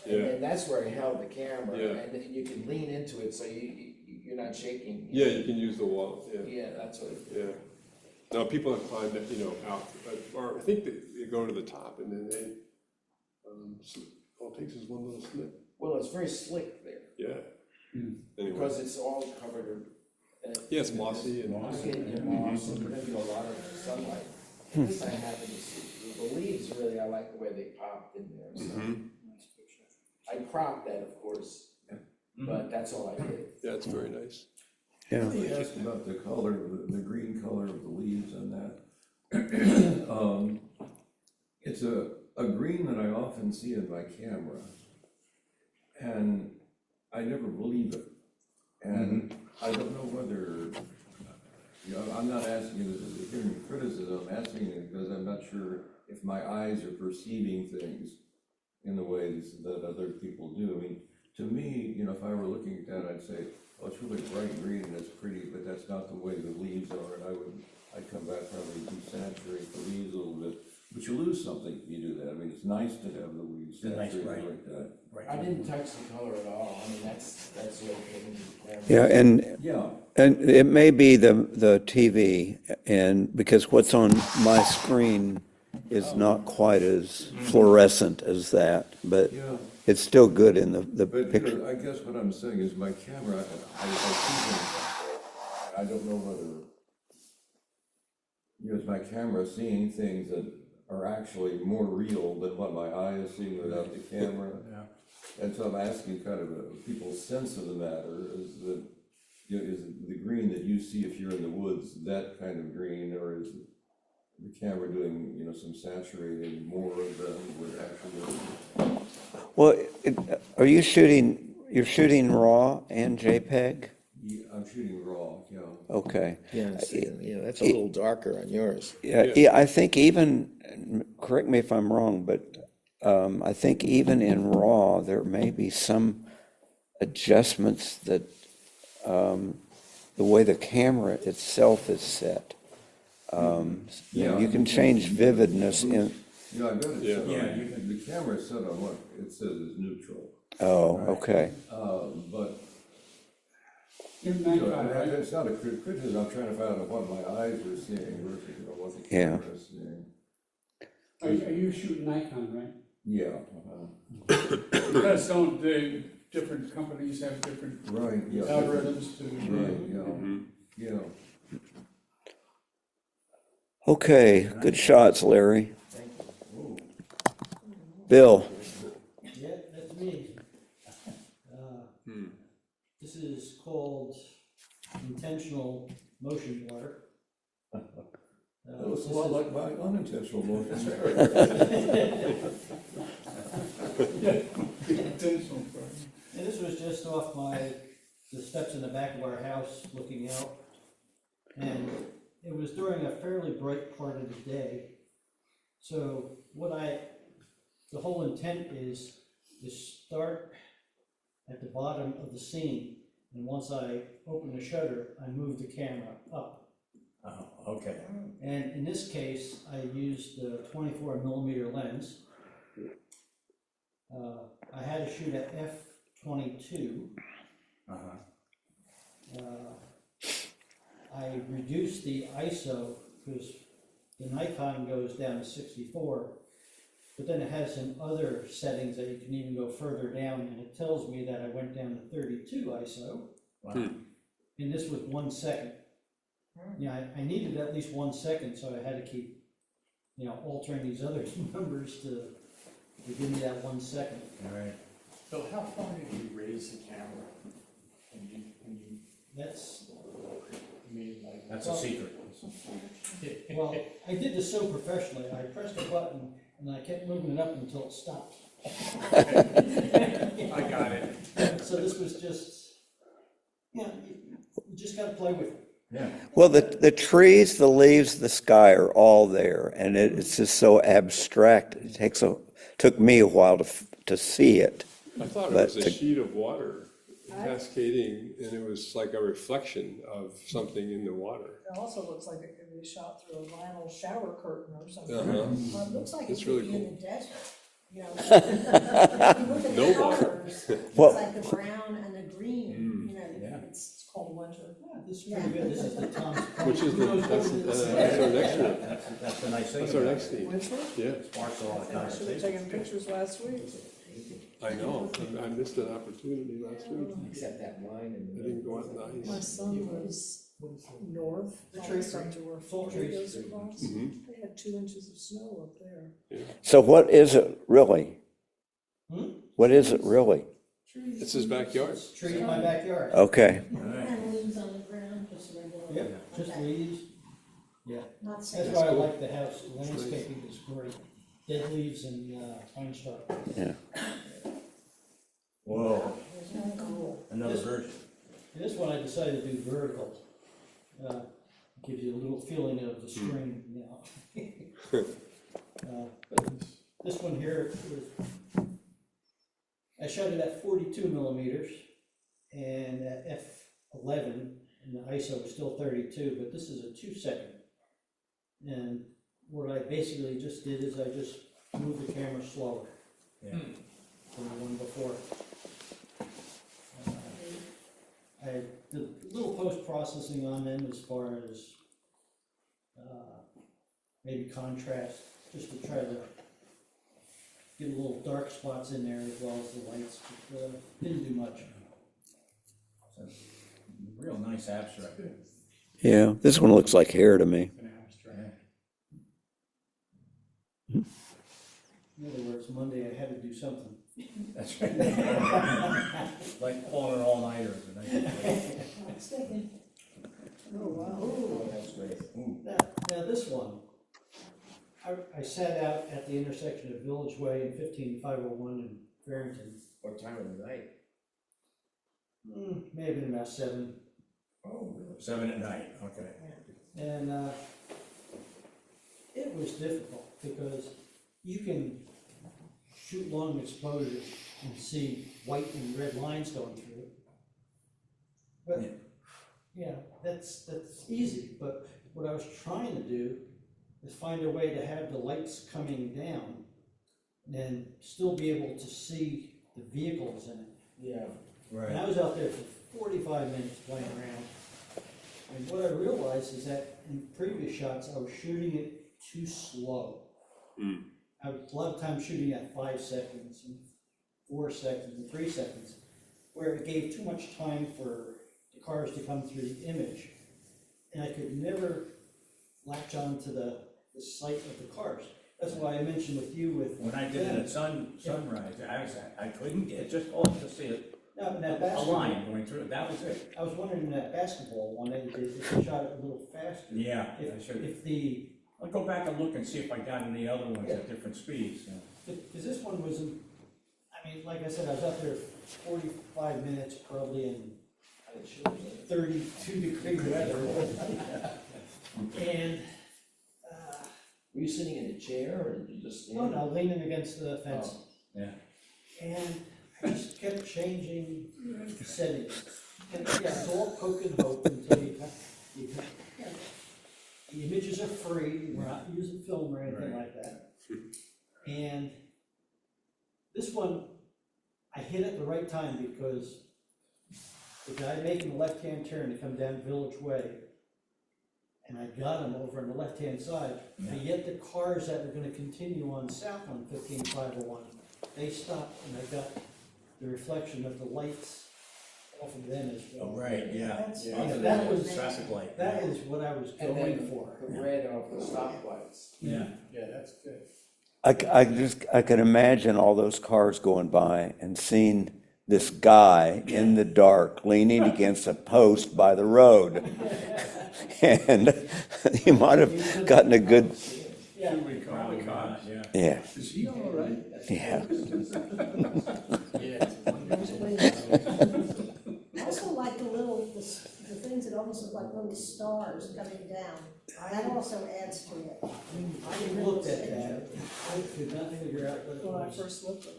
Yeah. and that's where I held the camera, Yeah. and you can lean into it, so you're not shaking. Yeah, you can use the wall, yeah, Yeah, that's what, yeah. Now, people have climbed, out, or I think they go to the top and then they, all it takes is one little slip, well, it's very slick there, yeah. Anyway, because it's all covered. yeah, it's mossy and. Moss and moss, and there's a lot of sunlight. This I happen to see, the leaves really, I like the way they popped in there, so. Mhm. I cropped that, of course, but that's all I did. Yeah, it's very nice. Yeah. Let me ask about the color, the green color of the leaves and that. It's a green that I often see in my camera, and I never believe it. And I don't know whether, I'm not asking you this as a human criticism, I'm asking it because I'm not sure if my eyes are perceiving things in the ways that other people do. I mean, to me, if I were looking at that, I'd say, oh, it's really bright green and it's pretty, but that's not the way the leaves are, and I'd come back, probably desaturate the leaves a little bit. But you lose something if you do that. I mean, it's nice to have the leaves It's a nice saturated bright. like that. I didn't touch the color at all, I mean, that's the way it came into the camera. Yeah, Yeah, and it may be the TV, and because what's on my screen is not quite as fluorescent as that, but yeah. it's still good in the But, picture. I guess what I'm saying is my camera, I see things, I don't know whether, is my camera seeing things that are actually more real than what my eye is seeing without the camera. Yeah. And so I'm asking kind of people's sense of the matter, is that, you know, is the green that you see if you're in the woods, that kind of green, or is the camera doing, you know, some saturating more than would actually? Well, are you shooting, you're shooting RAW and JPEG? Yeah, I'm shooting raw, yeah. Okay. Yeah, see, that's a little darker on yours. Yeah, I think even, correct me if I'm wrong, but I think even in RAW, there may be some adjustments that the way the camera itself is set. You can change vividness in, Yeah, I bet it's set Yeah, on, the camera's set on what it says is neutral. oh, okay. But, You're you know, Nikon, right? it's not a criticism, I'm trying to find out what my eyes are seeing versus, you know, what the Yeah. camera is seeing. Are you shooting Nikon, right? Yeah, Because don't the different companies have different right, yeah. algorithms to? Right, yeah, yeah. Okay, good shots, Larry. Bill, Yeah, that's me. This is called intentional motion blur. That looks a lot like my unintentional motion. Intentional part. And this was just off the steps in the back of our house looking out. And it was during a fairly bright part of the day. So the whole intent is to start at the bottom of the scene. And once I open the shutter, I move the camera up. Oh, okay. And in this case, I used the 24mm lens. I had to shoot at f/22. Uh-huh. I reduced the ISO because the Nikon goes down to 64, but then it has some other settings that you can even go further down, and it tells me that I went down to 32 ISO. Wow. And this was 1 second. Yeah, I needed at least 1 second, so I had to keep, altering these other numbers to give me that 1 second. All right. Bill, how far did you raise the camera? That's, I mean, like, That's a secret. well, I did this so professionally. I pressed a button and I kept moving it up until it stopped. I got it. So this was just, you just gotta play with it. Yeah. well, the trees, the leaves, the sky are all there, and it's just so abstract. It took me a while to see it. I thought it But was a to- sheet of water cascading, and it was like a reflection of something in the water. It also looks like it could be shot through a vinyl shower curtain or something. Well, it looks like it It's could really be in cool. the desert, you know. If you look at No the water. colors, it's Well- like the brown and the green, you know, Yeah. it's called winter. Yeah, this is pretty good. This is the Tom's. Which is that's our next one. That's the nice thing. That's our about next it. thing. Which one? Yeah, Sparks a lot of I should have taken conversation. pictures last week. I know. I missed an opportunity last week. Except that line in the I didn't go out in the My ice. son was north, The almost tree up to where Full Florida trees. goes across. Mhm. They had 2 inches of snow up there. So what is it really? What is it really? It's his backyard. Tree in my backyard. Okay, And leaves on the ground, just regular. Yep, just leaves. Yeah, Not that's saying. why I like the house. The landscaping is great. Dead leaves and pine star. yeah. Whoa, Cool. another version. And this one I decided to do vertical. Gives you a little feeling of the screen, But this one here is, I shot it at 42 millimeters and at f/11, and the ISO is still 32, but this is a 2 second. And what I basically just did is I just moved the camera slower Yeah. than the one before. I did a little post-processing on them as far as maybe contrast, just to try to get a little dark spots in there as well as the lights, but didn't do much. Real nice abstract. Yeah, this one looks like hair to me. an abstract. In other words, Monday I had to do something. That's right. Like pulling an all-nighter the night before. I was thinking, Oh, wow. Oh, that's great. Now this one, I sat out at the intersection of Village Way and 15501 in Farrington. What time of the night? May have been about 7. Oh, really? 7 at night, okay. And it was difficult because you can shoot long exposure and see white and red lines going through it. But, yeah, that's easy, but what I was trying to do is find a way to have the lights coming down and still be able to see the vehicles in it. Yeah. And I was out there for 45 minutes playing around. And what I realized is that in previous shots, I was shooting it too slow. I was a lot of times shooting at 5 seconds, and 4 seconds, and 3 seconds, where it gave too much time for the cars to come through the image. And I could never latch on to the sight of the cars. That's why I mentioned with you with. When I did it at sunrise, I couldn't get, just all to see it, No, in that a basketball, line going through it, that was it. I was wondering in that basketball one that you did, if you shot it a little faster. Yeah, I If, should, if the, I'll go back and look and see if I got any other ones at different speeds. because this one was, I mean, like I said, I was out there 45 minutes probably in 32-degree weather. And, Were you sitting in a chair or did you just stand? oh no, leaning against the fence. Yeah. And I just kept changing settings. And yeah, it's all poke and hope until the images are free, we're not using film or anything like that. And this one, I hit at the right time because the guy making the left-hand turn to come down Village Way, and I got him over on the left-hand side, but yet the cars that were gonna continue on south on 15501, they stopped, and I got the reflection of the lights off of them as well. Oh, right, yeah. That's- Yeah, that was, Traffic light. that is what I was And going then for. the red off the stoplights. Yeah. Yeah, that's good. I can imagine all those cars going by and seeing this guy in the dark leaning against a post by the road. And he might have gotten a good, Yeah, Should we call the cops? Yeah. yeah, Is he all right? yeah. I also like the little, the things that almost look like little stars coming down. That also adds to it. I looked at that, I could not figure out what it When I was. first looked at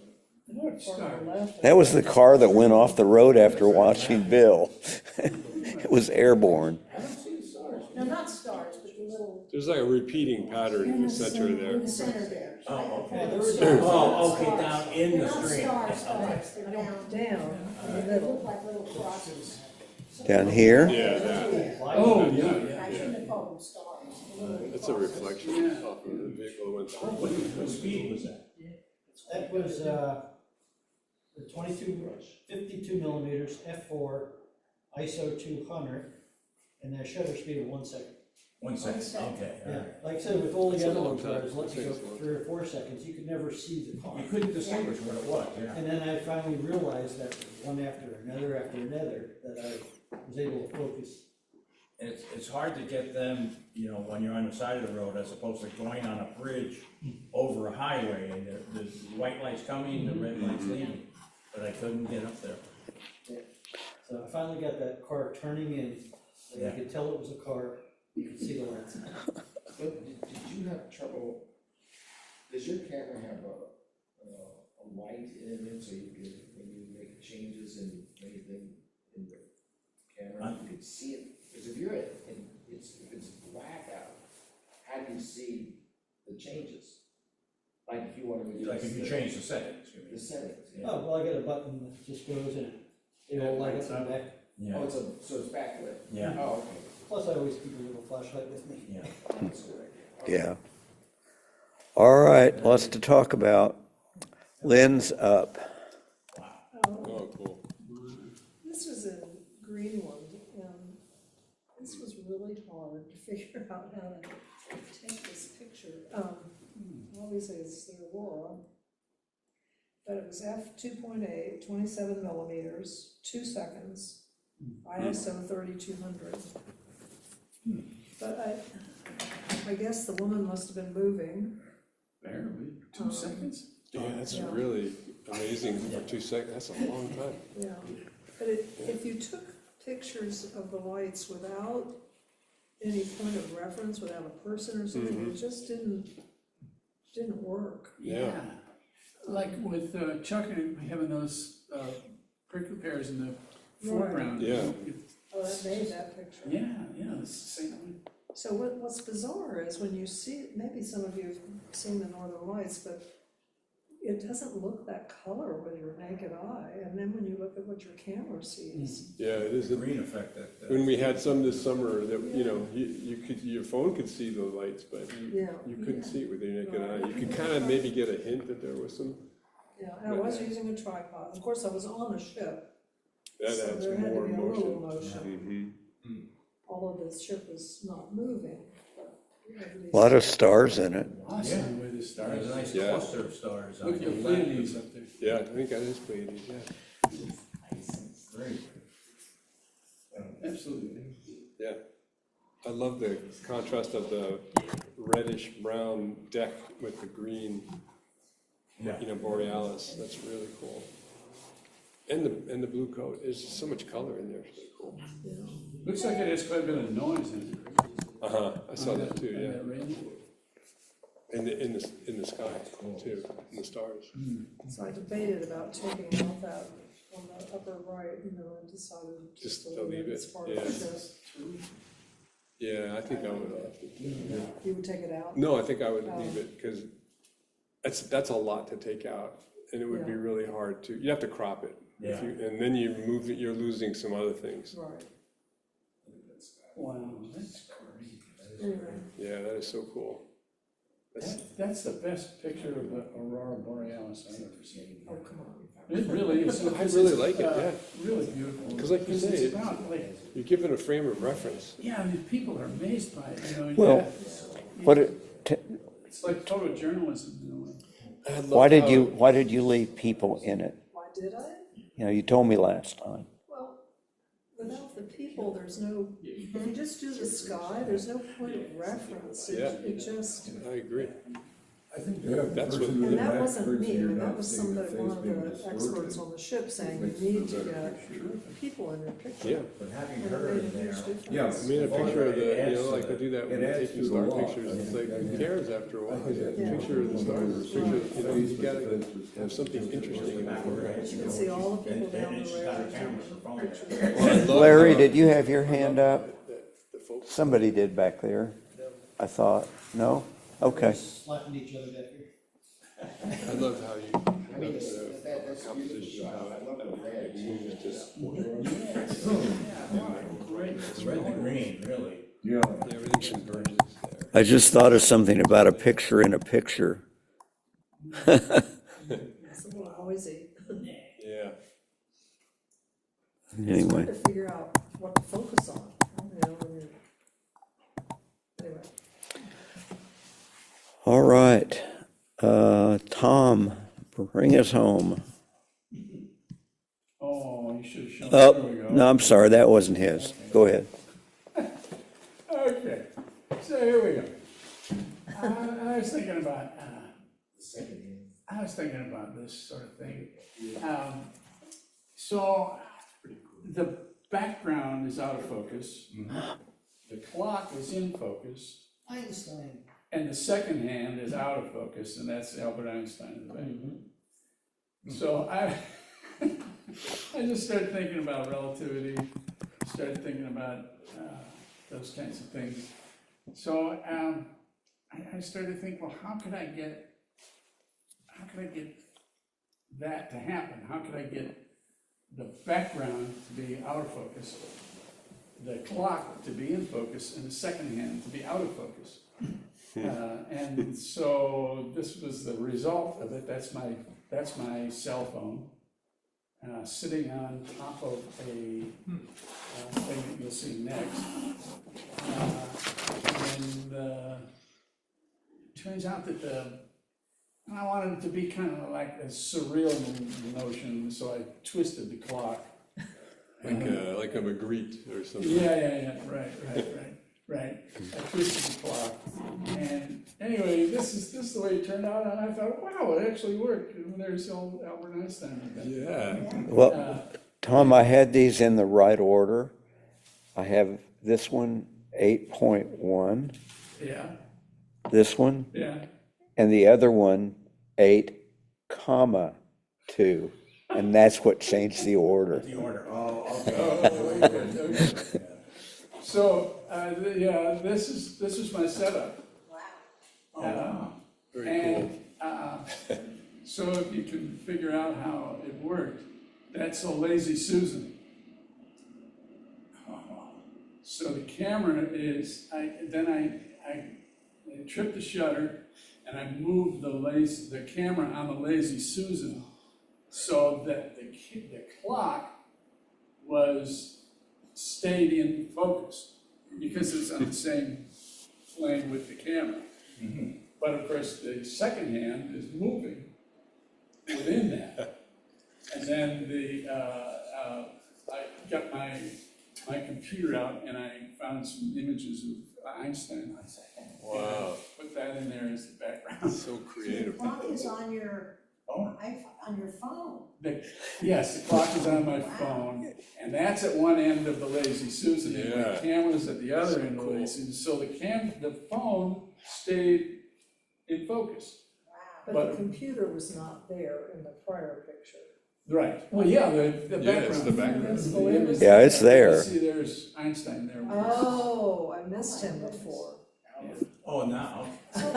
What it, far star? to the left. That was the car that went off the road after watching Bill. It was airborne. I don't see the stars. No, not stars, but the little, There's like a repeating pattern in the center in there. the center there. Oh, okay. Yeah, there was Oh, okay, down in the They're not street. stars, Okay. stars, they're down. Down in the They middle. look like little crosses. Down here? Yeah, that. Oh, yeah, I shouldn't have called them stars. the little That's a crosses. reflection off of the vehicle that went through. What speed was that? That was, the 52 millimeters F4 ISO 200, and their shutter speed of 1 second. 1 second, okay, all Yeah, right. like I said, with all That's the a other long ones, where I time. was letting it go That's a long 3 or 4 seconds, you could never see the car. You couldn't distinguish what it was, yeah. And then I finally realized that one after another, that I was able to focus. It's hard to get them, you know, when you're on the side of the road as opposed to going on a bridge over a highway and the white light's coming, the red light's leaving. But I couldn't get up there. So I finally got that car turning in, so you Yeah. could tell it was a car, you could see the lights. But did you have trouble, does your camera have a light in it so you could, when you make changes in anything in the camera, you could see it? Because if you're if it's black out, how do you see the changes? Like if you want to Like adjust if you change the settings, you the mean? settings. Yeah. Oh, well, I got a button that just goes in it. They all light up in the back. Oh, Yeah, so it's backlit? yeah, Oh, okay. Plus, I always keep a little flashlight with me. yeah. That's a good idea. Okay. Yeah. All right, lots to talk about. Lynn's up. Oh, cool. This was a green one, and this was really hard to figure out how to take this picture. Obviously, it's the Aurora, but it was f 2.8, 27 millimeters, 2 seconds, ISO 3200. But I guess the woman must have been moving. Barely, 2 seconds? Yeah, that's Yeah. really amazing for 2 seconds, that's a long time. Yeah, but if you took pictures of the lights without any point of reference, without a person or something, it just didn't work. Yeah. Like with Chuck and having those prickly pears in the foreground. Yeah. Oh, that made that picture. Yeah, it's the same one. So what's bizarre is when you see, maybe some of you have seen the Northern Lights, but it doesn't look that color with your naked eye, and then when you look at what your camera sees. Yeah, it is. Green effect that. When we had some this summer that, you know, you could, your phone could see the lights, but Yeah. you couldn't see it with your naked eye. You could kind of maybe get a hint that there was some, Yeah, and I was using a tripod. Of course, I was on a ship, that so adds there had to more be a little motion. motion, although the ship was not moving. But A lot of stars in it. Awesome the way the There's stars. a nice Yeah. cluster of stars on Look the at left. Pleiades up there. Yeah, I think that is Pleiades, yeah. Great. Absolutely. Yeah. I love the contrast of the reddish brown deck with the green, Yeah. you know, borealis. That's really cool. And the blue coat, there's so much color in there, it's really cool. Looks like it has quite a bit of noise in it. Uh-huh, I saw On that too, on yeah. that range. In the sky too, in the stars. So I debated about taking off that on the upper right, and decided Just just to to leave leave it it, as part yeah. of the ship. Yeah, I think I would. You would take it out? No, I think I would leave it, because that's a lot to take out, and it would be Yeah. really hard to, you have to crop it. Yeah. And then you move it, you're losing some other things. Right, Wow, that's great. anyway, Yeah, that is so cool. That's the best picture of the aurora borealis I've ever seen. oh, come on. It really is. I really like it, yeah. Really beautiful. 'Cause like you say, it's it's- about, like, You're given a frame of reference. yeah, I mean, people are amazed by it, you know. Well, yeah. What, It's like photojournalism in a way. I love why did you leave people in it? Why did I? You know, you told me last time. Well, without the people, there's no, if you just do the sky, there's no point of reference. It just, I agree. I think That's what- and that wasn't me, that was somebody, one of the experts on the ship saying you need to get people in your picture. Yeah. But having And her it made a in there. huge difference. Yeah. I mean, a picture of the, you Adds know, to like I the- do that when it you're adds taking to star the lot. pictures, it's like, who Yeah. cares after a while? It's a Yeah. picture of the stars, a picture, you know, you gotta have something interesting in Back of her it. head, You can see all the people and- down and the she's got her road. camera on her phone. Well, I love Larry, how- did you have your hand up? The folks, Somebody did back there, I thought. No? Okay. Slapping each other back here. I love how you, I mean, that's the that's composition of how I love the red. it just, Great, it's red and green, really. Yeah. everything converges there. I just thought of something about a picture in a picture. It's a little noisy. Yeah. It's Anyway, hard to figure out what to focus on, you know, when you're, anyway. all right. Tom, bring us home. Oh, you should have shown, Oh, there we go. no, I'm sorry, that wasn't his. Go ahead. Okay, so here we go. I was thinking about, I was thinking about this sort of thing. So the background is out of focus. The clock is in focus. Einstein. And the second hand is out of focus, and that's Albert Einstein in the back. So I just started thinking about relativity, started thinking about those kinds of things. So I started to think, well, how could I get that to happen? How could I get the background to be out of focus, the clock to be in focus, and the second hand to be out of focus? And so this was the result of it. That's my cell phone, sitting on top of a thing that you'll see next. And it turns out that And I wanted it to be kind of like a surreal notion, so I twisted the clock. Like a Magritte or something. Yeah, right. I twisted the clock. And anyway, this is the way it turned out, and I thought, wow, it actually worked. And there's old Albert Einstein. Yeah. Well, Tom, I had these in the right order. I have this one, 8.1, Yeah, this one, yeah. and the other one, 8.2. And that's what changed the order. The order, oh, okay. Oh, very good, okay. So, yeah, this is my setup. Wow. Very cool. And so if you can figure out how it worked, that's a Lazy Susan. So the camera is, I tripped the shutter and I moved the camera on the Lazy Susan so that the clock stayed in focus because it's on the same plane with the camera. But of course, the second hand is moving within that. And then I got my computer out and I found some images of Einstein. Wow. Put that in there as the background. So The creative. clock is on your Oh. on your phone. Yes, the clock is on my phone, and that's at one end of the Lazy Susan, and Yeah. my camera's at the other end of the Cool. Lazy Susan. So the phone stayed in focus. Wow. But the computer was not there in the prior picture. Right. Well, yeah, the background. Yeah, it's the background. That's the image. Yeah, it's there. See, there's Einstein there. Oh, I missed him before. Oh, now, So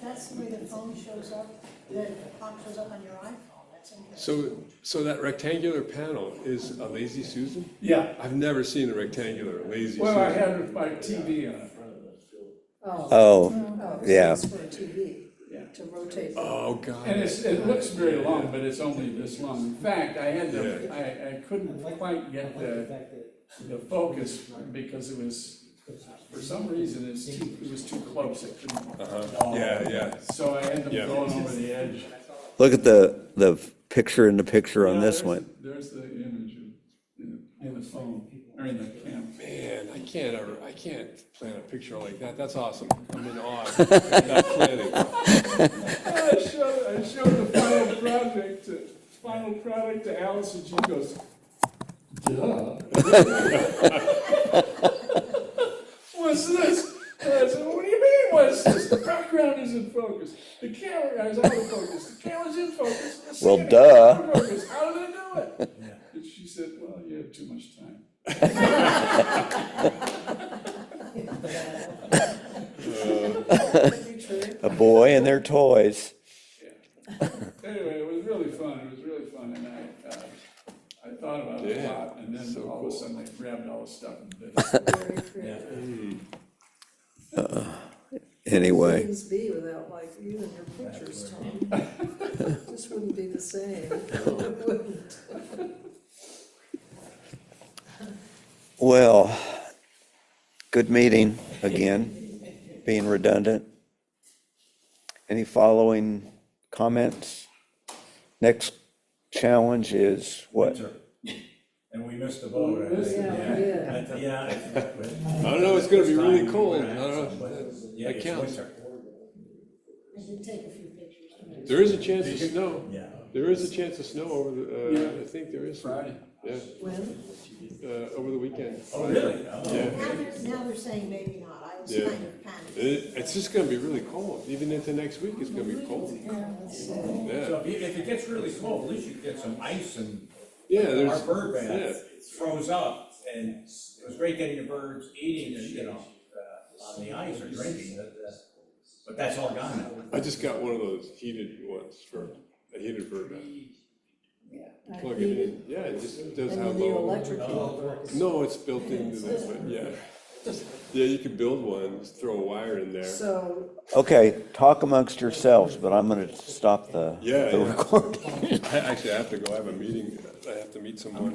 that's the way the phone shows up, the clock shows up on your iPhone, that's interesting. So that rectangular panel is a Lazy Susan? Yeah. I've never seen a rectangular Lazy Well, I Susan. had my TV on it. Oh, Oh, so yeah. it's for a TV, Yeah. to rotate. Oh, God. And it looks very long, but it's only this long. In fact, I couldn't quite get the focus because it was, for some reason, it was too close. I couldn't. Yeah. So I ended Yeah. up going over the edge. Look at the picture in the picture on Yeah, this there's one. There's the image in the phone, or in the camera. Man, I can't plan a picture like that. That's awesome. I'm in awe. That planning. I showed the final product to Alice, and she goes, duh. What's this? And I said, what do you mean, what's this? The background is in focus. The camera is out of focus. The camera's in focus. The Well, second duh. is out of focus. How did they do it? And she said, well, you have too much time. A boy and their toys. Anyway, it was really fun, and I thought about it a Yeah, lot, and then so all of a cool. sudden I grabbed all the stuff and did it. Very creative. Anyway, Things be without like you and your pictures, Tom. Just wouldn't be the same. It wouldn't. well, good meeting again, being redundant. Any following comments? Next challenge is what? winter, and we missed the boat. I think. Yeah, we did. Yeah. I don't know, it's gonna be really cold. I don't know. Yeah, That it's counts. winter. I did take a few pictures. There is a chance of snow. Yeah. There is a chance of snow over the, Yeah. I think there is. Friday. Yeah, When? over the weekend. Oh, really? Oh. Yeah. Now they're saying maybe not, I was Yeah. kind of panicking. It's just gonna be really cold. Even into next week, it's gonna be cold. So Yeah, if it gets really cold, at least you can get some ice and yeah, our there's, bird yeah. bath froze up, and it was great getting the birds eating and, on the ice or drinking, but that's all gone now. I just got one of those heated ones for a heated bird bath. Plug it in, yeah, it just does And how then the low. electric heat. No, it's built into this, but yeah. Yeah, you could build one, just throw a wire in there. So Okay, talk amongst yourselves, but I'm gonna stop the Yeah, the yeah. recording. I have to go, I have a meeting, I have to meet someone.